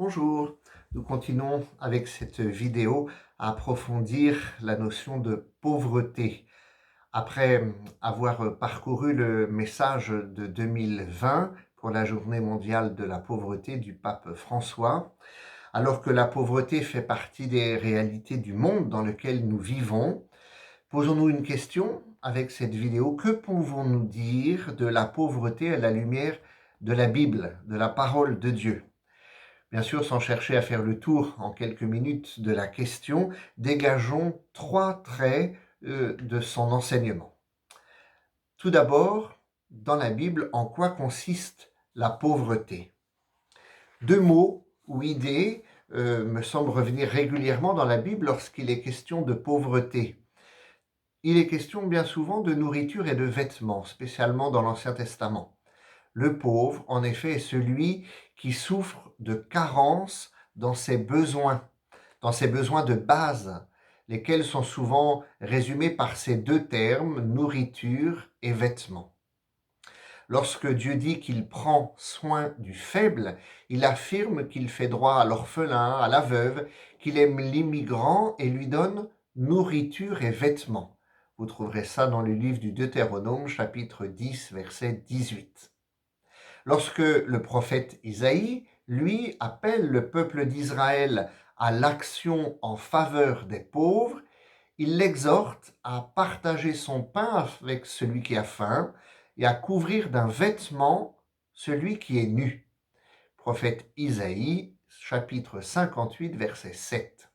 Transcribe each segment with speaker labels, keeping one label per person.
Speaker 1: Bonjour, nous continuons avec cette vidéo à approfondir la notion de pauvreté. Après avoir parcouru le message de 2020 pour la journée mondiale de la pauvreté du pape François, alors que la pauvreté fait partie des réalités du monde dans lequel nous vivons, posons-nous une question avec cette vidéo. Que pouvons-nous dire de la pauvreté à la lumière de la Bible, de la parole de Dieu ? Bien sûr, sans chercher à faire le tour en quelques minutes de la question, dégageons trois traits de son enseignement. Tout d'abord, dans la Bible, en quoi consiste la pauvreté ? Deux mots ou idées me semblent revenir régulièrement dans la Bible lorsqu'il est question de pauvreté. Il est question bien souvent de nourriture et de vêtements, spécialement dans l'Ancien Testament. Le pauvre, en effet, est celui qui souffre de carences dans ses besoins de base, lesquels sont souvent résumés par ces deux termes, nourriture et vêtements. Lorsque Dieu dit qu'il prend soin du faible, il affirme qu'il fait droit à l'orphelin, à la veuve, qu'il aime l'immigrant et lui donne nourriture et vêtements. Vous trouverez ça dans le livre du Deutéronome, chapitre 10, verset 18. Lorsque le prophète Isaïe, lui, appelle le peuple d'Israël à l'action en faveur des pauvres, il l'exhorte à partager son pain avec celui qui a faim et à couvrir d'un vêtement celui qui est nu. Prophète Isaïe, chapitre 58, verset 7.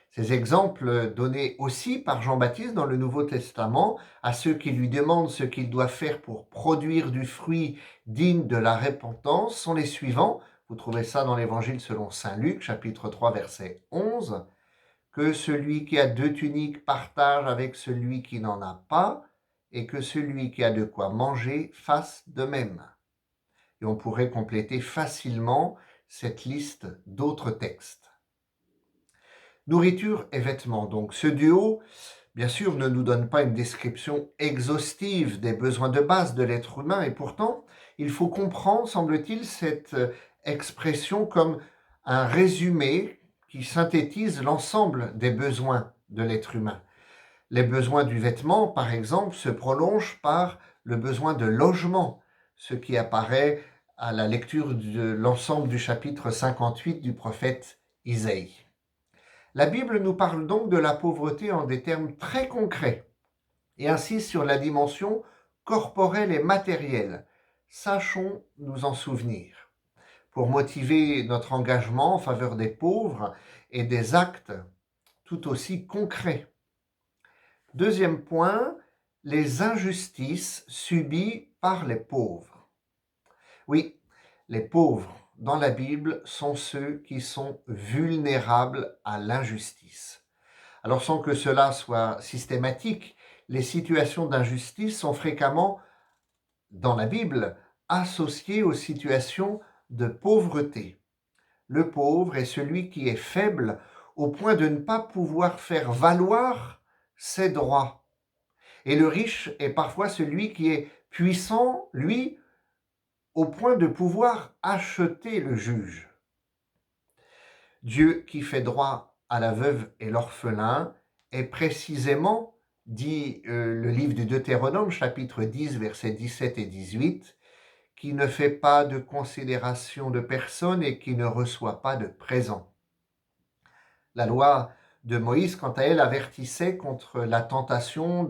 Speaker 1: Ces exemples donnés aussi par Jean-Baptiste dans le Nouveau Testament à ceux qui lui demandent ce qu'ils doivent faire pour produire du fruit digne de la repentance sont les suivants. Vous trouvez ça dans l'Évangile selon saint Luc, chapitre 3, verset 11. Que celui qui a deux tuniques partage avec celui qui n'en a pas, et que celui qui a de quoi manger fasse de même. Et on pourrait compléter facilement cette liste d'autres textes. Nourriture et vêtements. Donc ce duo, bien sûr, ne nous donne pas une description exhaustive des besoins de base de l'être humain, et pourtant, il faut comprendre, semble-t-il, cette expression comme un résumé qui synthétise l'ensemble des besoins de l'être humain. Les besoins du vêtement, par exemple, se prolongent par le besoin de logement, ce qui apparaît à la lecture de l'ensemble du chapitre 58 du prophète Isaïe. La Bible nous parle donc de la pauvreté en des termes très concrets et insiste sur la dimension corporelle et matérielle. Sachons nous en souvenir pour motiver notre engagement en faveur des pauvres et des actes tout aussi concrets. Deuxième point, les injustices subies par les pauvres. Oui, les pauvres dans la Bible sont ceux qui sont vulnérables à l'injustice. Alors sans que cela soit systématique, les situations d'injustice sont fréquemment, dans la Bible, associées aux situations de pauvreté. Le pauvre est celui qui est faible au point de ne pas pouvoir faire valoir ses droits. Et le riche est parfois celui qui est puissant, lui, au point de pouvoir acheter le juge. Dieu qui fait droit à la veuve et l'orphelin est précisément, dit le livre du Deutéronome, chapitre 10, versets 17 et 18, qui ne fait pas de considération de personne et qui ne reçoit pas de présent. La loi de Moïse, quant à elle, avertissait contre la tentation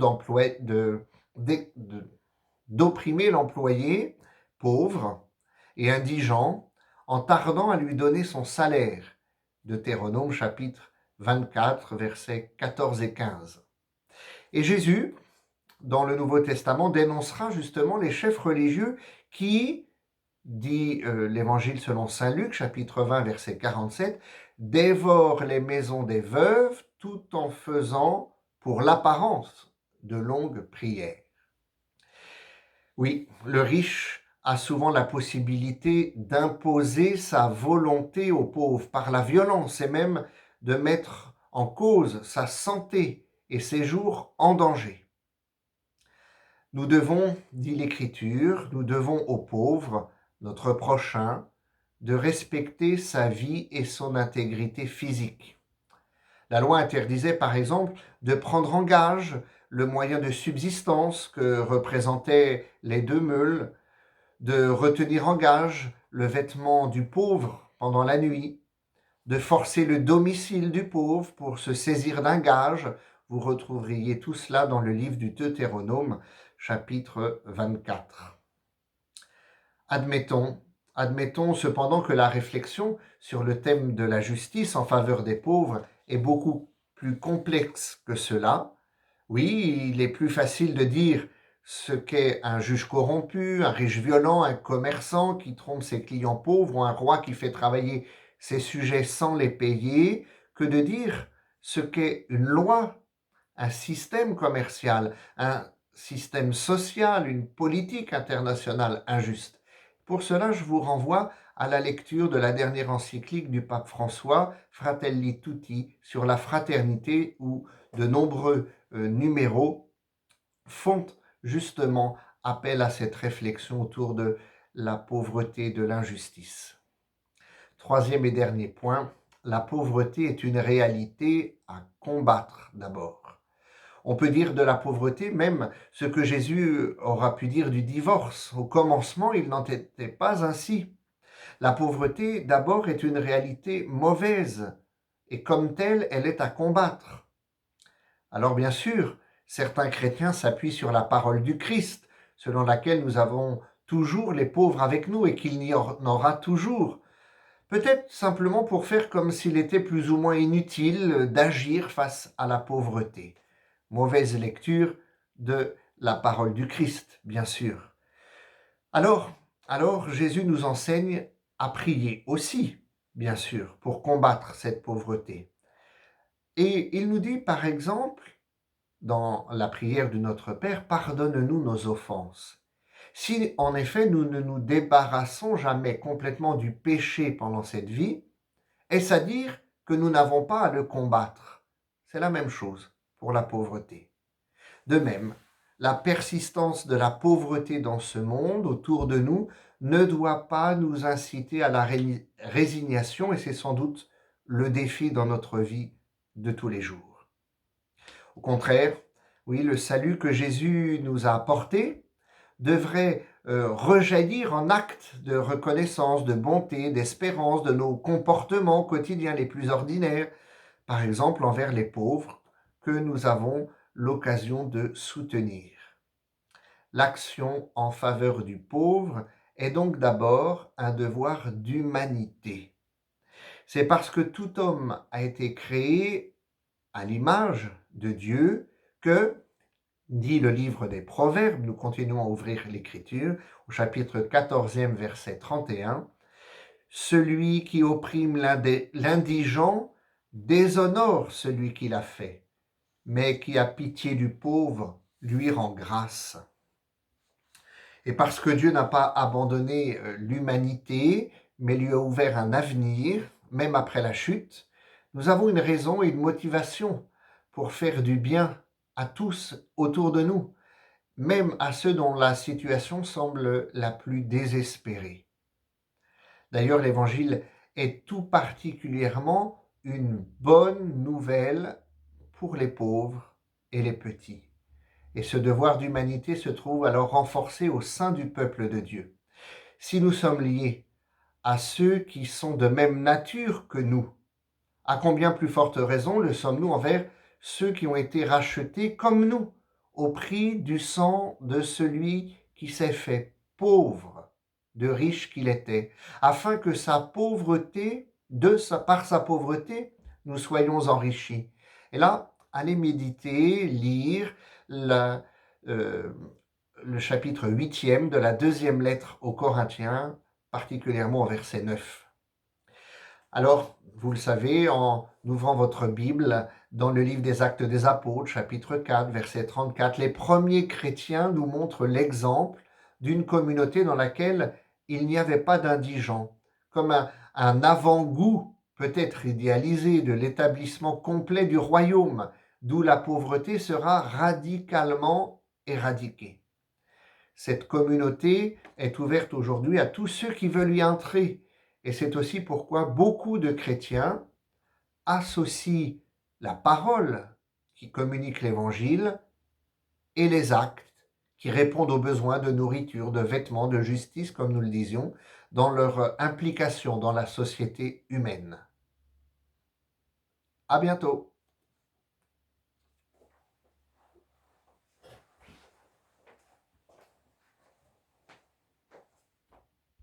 Speaker 1: d'opprimer l'employé pauvre et indigent en tardant à lui donner son salaire. Deutéronome chapitre 24, versets 14 et 15. Et Jésus, dans le Nouveau Testament, dénoncera justement les chefs religieux qui, dit l'Évangile selon saint Luc, chapitre 20, verset 47, dévorent les maisons des veuves tout en faisant, pour l'apparence, de longues prières. Oui, le riche a souvent la possibilité d'imposer sa volonté aux pauvres par la violence et même de mettre en cause sa santé et ses jours en danger. Nous devons, dit l'Écriture, nous devons aux pauvres, notre prochain, de respecter sa vie et son intégrité physique. La loi interdisait par exemple de prendre en gage le moyen de subsistance que représentaient les 2 meules, de retenir en gage le vêtement du pauvre pendant la nuit, de forcer le domicile du pauvre pour se saisir d'un gage. Vous retrouveriez tout cela dans le livre du Deutéronome, chapitre 24. Admettons cependant que la réflexion sur le thème de la justice en faveur des pauvres est beaucoup plus complexe que cela. Oui, il est plus facile de dire ce qu'est un juge corrompu, un riche violent, un commerçant qui trompe ses clients pauvres ou un roi qui fait travailler ses sujets sans les payer, que de dire ce qu'est une loi, un système commercial, un système social, une politique internationale injuste. Pour cela, je vous renvoie à la lecture de la dernière encyclique du pape François, Fratelli Tutti, sur la fraternité, où de nombreux numéros font justement appel à cette réflexion autour de la pauvreté, de l'injustice. Troisième et dernier point, la pauvreté est une réalité à combattre d'abord. On peut dire de la pauvreté même ce que Jésus aura pu dire du divorce. Au commencement, il n'en était pas ainsi. La pauvreté, d'abord, est une réalité mauvaise et comme telle, elle est à combattre. Alors bien sûr, certains chrétiens s'appuient sur la parole du Christ, selon laquelle nous avons toujours les pauvres avec nous et qu'il y en aura toujours. Peut-être simplement pour faire comme s'il était plus ou moins inutile d'agir face à la pauvreté. Mauvaise lecture de la parole du Christ, bien sûr. Alors Jésus nous enseigne à prier aussi, bien sûr, pour combattre cette pauvreté. Et il nous dit, par exemple, dans la prière du Notre Père, « Pardonne-nous nos offenses ». Si, en effet, nous ne nous débarrassons jamais complètement du péché pendant cette vie, est-ce à dire que nous n'avons pas à le combattre? C'est la même chose pour la pauvreté. De même, la persistance de la pauvreté dans ce monde autour de nous ne doit pas nous inciter à la résignation et c'est sans doute le défi dans notre vie de tous les jours. Au contraire, oui, le salut que Jésus nous a apporté devrait rejaillir en actes de reconnaissance, de bonté, d'espérance de nos comportements quotidiens les plus ordinaires, par exemple envers les pauvres que nous avons l'occasion de soutenir. L'action en faveur du pauvre est donc d'abord un devoir d'humanité. C'est parce que tout homme a été créé à l'image de Dieu que, dit le livre des Proverbes, nous continuons à ouvrir l'Écriture, au chapitre 14e, verset 31, « Celui qui opprime l'indigent déshonore celui qui l'a fait, mais qui a pitié du pauvre lui rend grâce. » Et parce que Dieu n'a pas abandonné l'humanité, mais lui a ouvert un avenir, même après la chute, nous avons une raison et une motivation pour faire du bien à tous autour de nous, même à ceux dont la situation semble la plus désespérée. D'ailleurs, l'Évangile est tout particulièrement une bonne nouvelle pour les pauvres et les petits. Et ce devoir d'humanité se trouve alors renforcé au sein du peuple de Dieu. Si nous sommes liés à ceux qui sont de même nature que nous, à combien plus forte raison le sommes-nous envers ceux qui ont été rachetés comme nous, au prix du sang de celui qui s'est fait pauvre, de riche qu'il était, afin que par sa pauvreté, nous soyons enrichis. Et là, allez méditer, lire le chapitre 8e de la deuxième lettre aux Corinthiens, particulièrement au verset 9. Alors, vous le savez, en ouvrant votre Bible dans le livre des Actes des Apôtres, chapitre 4, verset 34, les premiers chrétiens nous montrent l'exemple d'une communauté dans laquelle il n'y avait pas d'indigents, comme un avant-goût peut-être idéalisé de l'établissement complet du royaume, d'où la pauvreté sera radicalement éradiquée. Cette communauté est ouverte aujourd'hui à tous ceux qui veulent y entrer, Et c'est aussi pourquoi beaucoup de chrétiens associent la parole qui communique l'Évangile et les actes qui répondent aux besoins de nourriture, de vêtements, de justice, comme nous le disions, dans leur implication dans la société humaine. À bientôt.